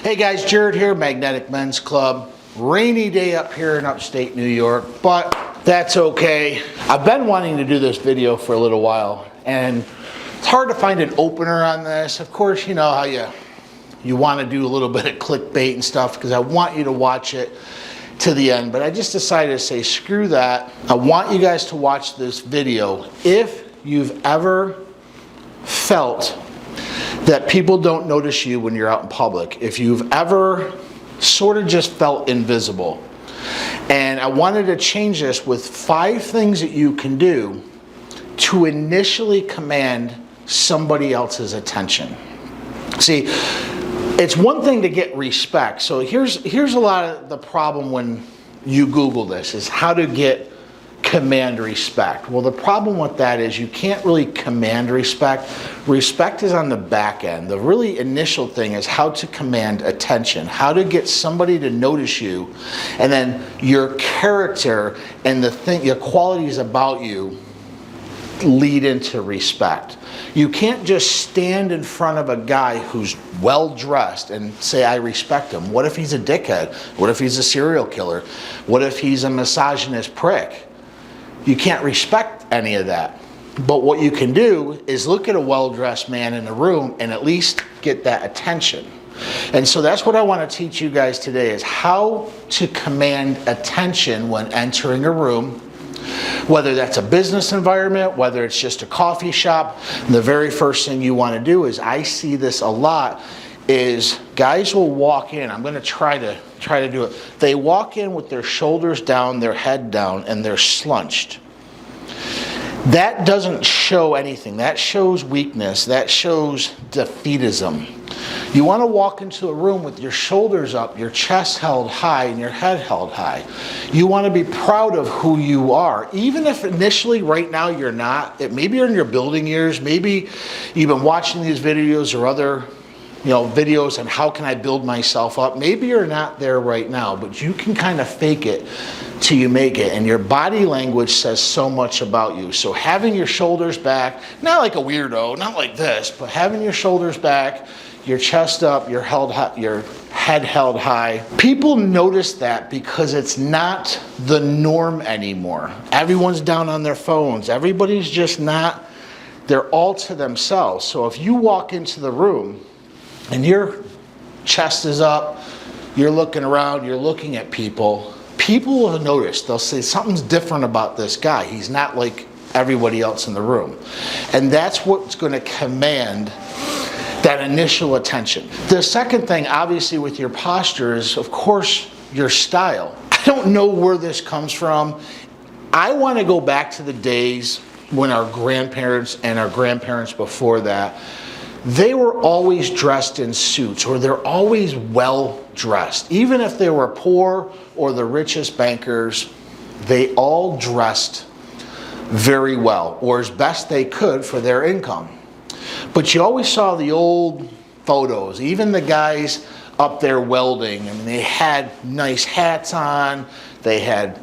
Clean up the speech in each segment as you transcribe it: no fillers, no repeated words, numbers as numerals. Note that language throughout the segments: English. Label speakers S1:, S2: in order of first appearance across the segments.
S1: Hey guys, Jared here, Magnetic Men's Club. Rainy day up here in upstate New York, but that's okay. I've been wanting to do this video for a little while, and it's hard to find an opener on this. Of course, you know how you want to do a little bit of clickbait and stuff because I want you to watch it to the end, but I just decided to say screw that. I want you guys to watch this video if you've ever felt that people don't notice you when you're out in public, if you've ever sort of just felt invisible. And I wanted to change this with 5 things that you can do to initially command somebody else's attention. See, it's one thing to get respect. So here's a lot of the problem when you Google this, is how to command respect. Well, the problem with that is you can't really command respect. Respect is on the back end. The really initial thing is how to command attention, how to get somebody to notice you, and then your character and your qualities about you lead into respect. You can't just stand in front of a guy who's well dressed and say, I respect him. What if he's a dickhead? What if he's a serial killer? What if he's a misogynist prick? You can't respect any of that. But what you can do is look at a well-dressed man in a room and at least get that attention. And so that's what I want to teach you guys today, is how to command attention when entering a room, whether that's a business environment, whether it's just a coffee shop. The very first thing you want to do is, I see this a lot, is guys will walk in. I'm going to try to do it. They walk in with their shoulders down, their head down, and they're slunched. That doesn't show anything. That shows weakness. That shows defeatism. You want to walk into a room with your shoulders up, your chest held high, and your head held high. You want to be proud of who you are. Even if initially right now you're not. Maybe you're in your building years. Maybe you've been watching these videos or other videos on how can I build myself up. Maybe you're not there right now, but you can kind of fake it till you make it. And your body language says so much about you. So having your shoulders back, not like a weirdo, not like this, but having your shoulders back, your chest up, your head held high. People notice that because it's not the norm anymore. Everyone's down on their phones. Everybody's just not, they're all to themselves. So if you walk into the room and your chest is up, you're looking around, you're looking at people, people will notice. They'll say, something's different about this guy. He's not like everybody else in the room. And that's what's going to command that initial attention. The second thing, obviously, with your posture is, of course, your style. I don't know where this comes from. I want to go back to the days when our grandparents and our grandparents before that, they were always dressed in suits, or they're always well dressed. Even if they were poor or the richest bankers, they all dressed very well, or as best they could for their income. But you always saw the old photos, even the guys up there welding, and they had nice hats on, they had,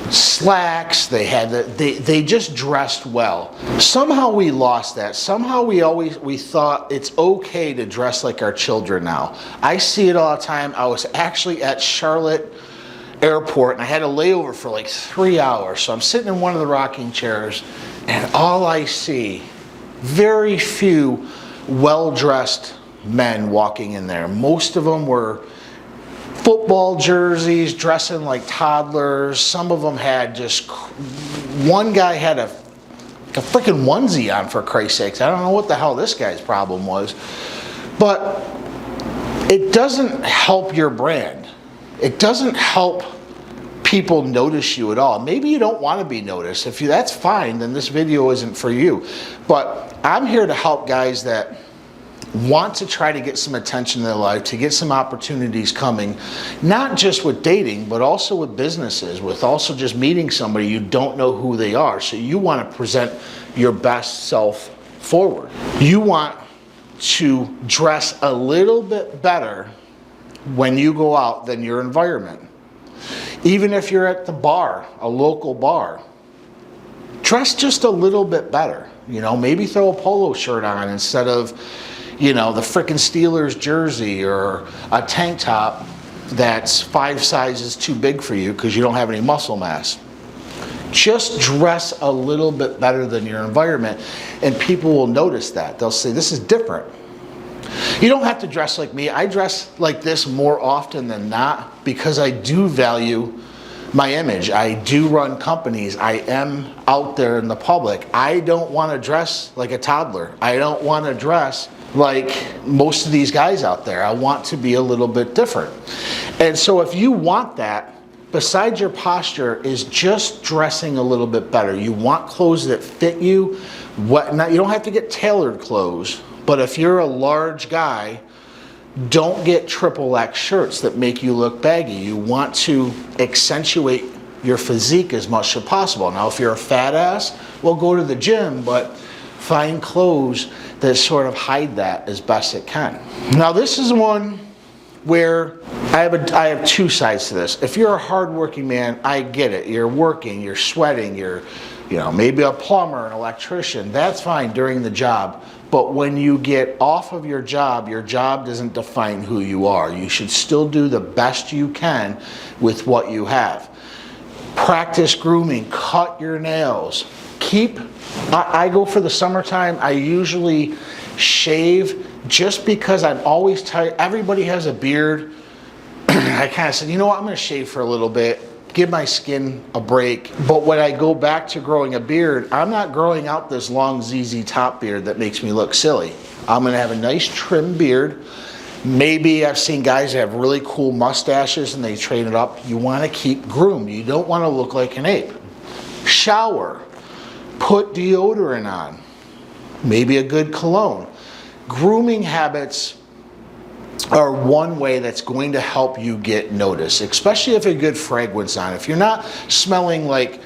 S1: slacks, they just dressed well. Somehow we lost that. Somehow we thought it's okay to dress like our children now. I see it all the time. I was actually at Charlotte Airport and I had a layover for like 3 hours. So I'm sitting in one of the rocking chairs and all I see, very few well-dressed men walking in there. Most of them were football jerseys, dressing like toddlers. Some of them had one guy had a freaking onesie on, for Christ's sakes. I don't know what the hell this guy's problem was. But it doesn't help your brand. It doesn't help people notice you at all. Maybe you don't want to be noticed. If that's fine, then this video isn't for you. But I'm here to help guys that want to try to get some attention in their life, to get some opportunities coming, not just with dating, but also with businesses, with also just meeting somebody you don't know who they are. So you want to present your best self forward. You want to dress a little bit better when you go out than your environment. Even if you're at the bar, a local bar, dress just a little bit better. Maybe throw a polo shirt on instead of you know, the frickin' Steelers jersey or a tank top that's 5 sizes too big for you because you don't have any muscle mass. Just dress a little bit better than your environment, and people will notice that. They'll say, this is different. You don't have to dress like me. I dress like this more often than not because I do value my image. I do run companies. I am out there in the public. I don't want to dress like a toddler. I don't want to dress like most of these guys out there. I want to be a little bit different. And so if you want that, besides your posture, is just dressing a little bit better. You want clothes that fit you. You don't have to get tailored clothes, but if you're a large guy, don't get XXX shirts that make you look baggy. You want to accentuate your physique as much as possible. Now, if you're a fat ass, well, go to the gym, but find clothes that sort of hide that as best it can. Now, this is one where I have 2 sides to this. If you're a hardworking man, I get it. You're working, you're sweating, you're, you know, maybe a plumber, an electrician. That's fine during the job. But when you get off of your job doesn't define who you are. You should still do the best you can with what you have. Practice grooming, cut your nails. I go for the summertime, I usually shave just because I'm always tired. Everybody has a beard. I kind of said, you know what, I'm going to shave for a little bit, give my skin a break. But when I go back to growing a beard, I'm not growing out this long ZZ Top beard that makes me look silly. I'm going to have a nice trim beard. Maybe I've seen guys that have really cool mustaches and they train it up. You want to keep groomed. You don't want to look like an ape. Shower. Put deodorant on. Maybe a good cologne. Grooming habits are one way that's going to help you get noticed, especially if a good fragrance on. If you're not smelling like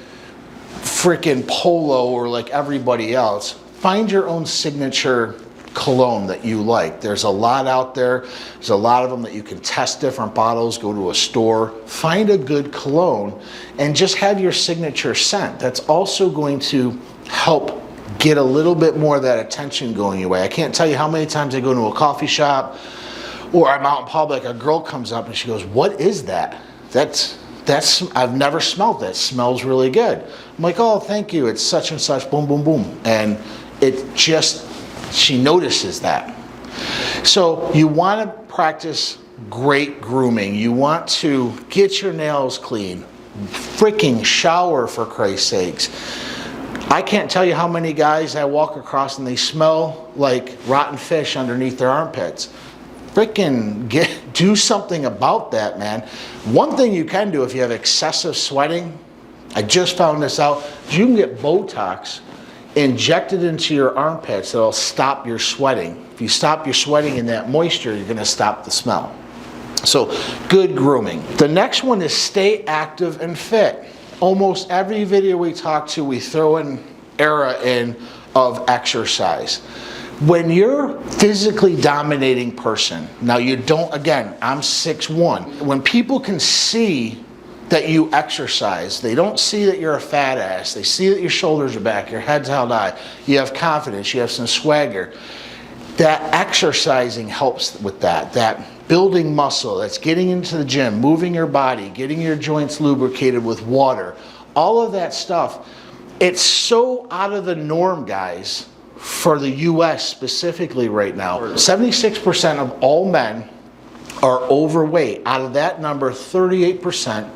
S1: freaking Polo or like everybody else, find your own signature cologne that you like. There's a lot out there. There's a lot of them that you can test different bottles, go to a store, find a good cologne, and just have your signature scent. That's also going to help get a little bit more of that attention going your way. I can't tell you how many times I go to a coffee shop or I'm out in public, a girl comes up and she goes, what is that? That's I've never smelled that. It smells really good. I'm like, oh, thank you. It's such and such, boom, boom, boom. And it just, she notices that. So you want to practice great grooming. You want to get your nails clean. Freaking shower, for Christ's sakes. I can't tell you how many guys I walk across and they smell like rotten fish underneath their armpits. Freaking do something about that, man. One thing you can do if you have excessive sweating, I just found this out, you can get Botox injected into your armpits that'll stop your sweating. If you stop your sweating and that moisture, you're going to stop the smell. So, good grooming. The next one is stay active and fit. Almost every video we talk to, we throw an era in of exercise. When you're physically dominating person, now you don't, again, I'm 6'1". When people can see that you exercise, they don't see that you're a fat ass, they see that your shoulders are back, your head's held high, you have confidence, you have some swagger. That exercising helps with that. That building muscle, that's getting into the gym, moving your body, getting your joints lubricated with water, all of that stuff. It's so out of the norm, guys, for the US specifically right now. 76% of all men are overweight. Out of that number, 38%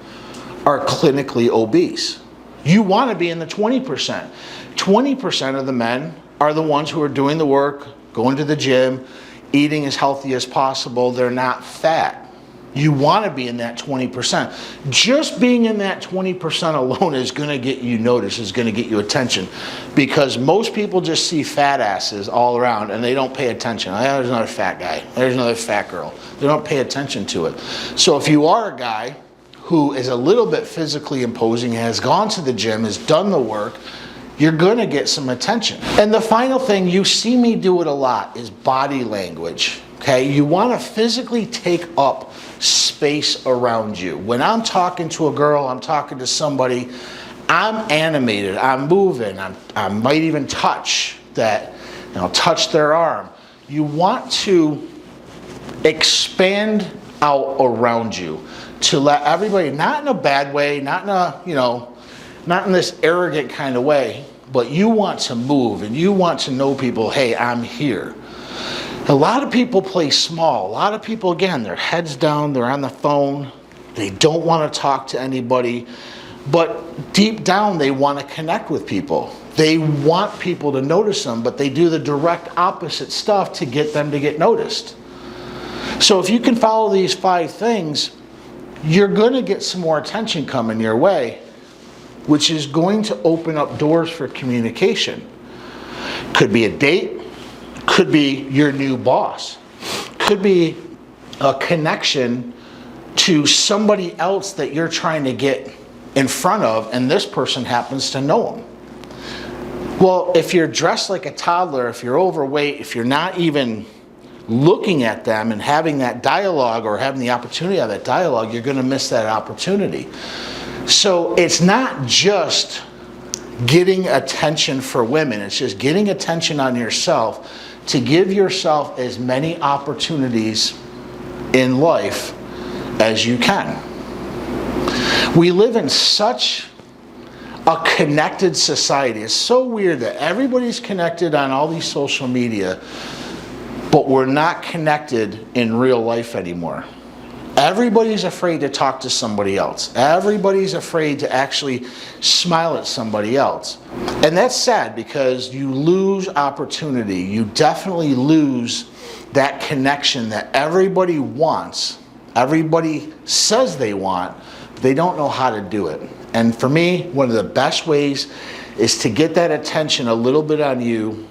S1: are clinically obese. You want to be in the 20%. 20% of the men are the ones who are doing the work, going to the gym, eating as healthy as possible. They're not fat. You want to be in that 20%. Just being in that 20% alone is going to get you noticed, is going to get you attention, because most people just see fat asses all around and they don't pay attention. Oh, there's another fat guy. There's another fat girl. They don't pay attention to it. So if you are a guy who is a little bit physically imposing, has gone to the gym, has done the work, you're going to get some attention. And the final thing, you see me do it a lot, is body language. Okay, you want to physically take up space around you. When I'm talking to a girl, I'm talking to somebody, I'm animated, I'm moving, I might even touch that, touch their arm. you want to expand out around you to let everybody, not in a bad way, not in a, not in this arrogant kind of way, but you want to move and you want to know people, hey, I'm here. A lot of people play small. A lot of people, again, their heads down, they're on the phone, they don't want to talk to anybody, but deep down they want to connect with people. They want people to notice them, but they do the direct opposite stuff to get them to get noticed. So if you can follow these 5 things, you're going to get some more attention coming your way, which is going to open up doors for communication. Could be a date, could be your new boss, could be a connection to somebody else that you're trying to get in front of, and this person happens to know them. Well, if you're dressed like a toddler, if you're overweight, if you're not even looking at them and having that dialogue or having the opportunity of that dialogue, you're going to miss that opportunity. So it's not just getting attention for women, it's just getting attention on yourself to give yourself as many opportunities in life as you can. We live in such a connected society. It's so weird that everybody's connected on all these social media, but we're not connected in real life anymore. Everybody's afraid to talk to somebody else. Everybody's afraid to actually smile at somebody else. And that's sad because you lose opportunity. You definitely lose that connection that everybody wants. Everybody says they want, but they don't know how to do it. And for me, one of the best ways is to get that attention a little bit on you,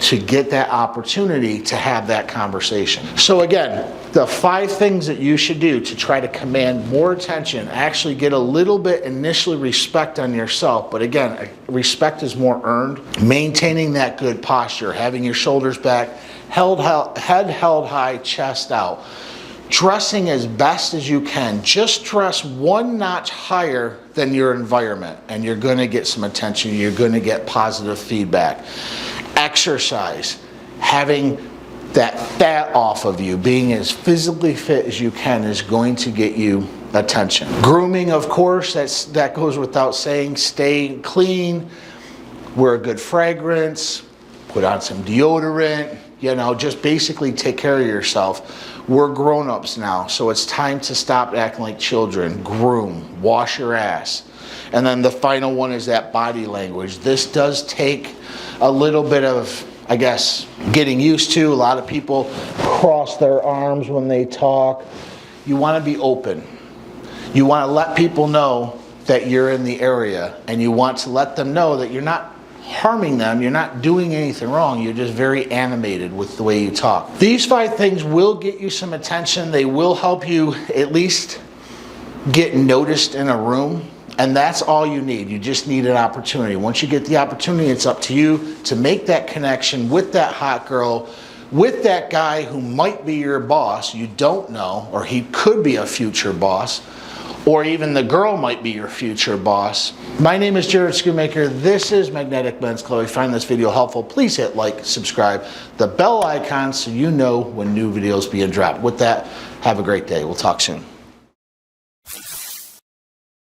S1: to get that opportunity to have that conversation. So again, the 5 things that you should do to try to command more attention, actually get a little bit initially respect on yourself, but again, respect is more earned. Maintaining that good posture, having your shoulders back, head held high, chest out. Dressing as best as you can. Just dress 1 notch higher than your environment and you're going to get some attention. You're going to get positive feedback. Exercise, having that fat off of you, being as physically fit as you can is going to get you attention. Grooming, of course, that goes without saying. Stay clean, wear a good fragrance, put on some deodorant, just basically take care of yourself. We're grown-ups now, so it's time to stop acting like children. Groom, wash your ass. And then the final one is that body language. This does take a little bit of, I guess, getting used to. A lot of people cross their arms when they talk. You want to be open. You want to let people know that you're in the area, and you want to let them know that you're not harming them, you're not doing anything wrong, you're just very animated with the way you talk. These 5 things will get you some attention. They will help you at least get noticed in a room, and that's all you need. You just need an opportunity. Once you get the opportunity, it's up to you to make that connection with that hot girl, with that guy who might be your boss, you don't know, or he could be a future boss, or even the girl might be your future boss. My name is Jared Schoonmaker. This is Magnetic Men's Club. If you find this video helpful, please hit like, subscribe, the bell icon so you know when new videos being dropped. With that, have a great day. We'll talk soon.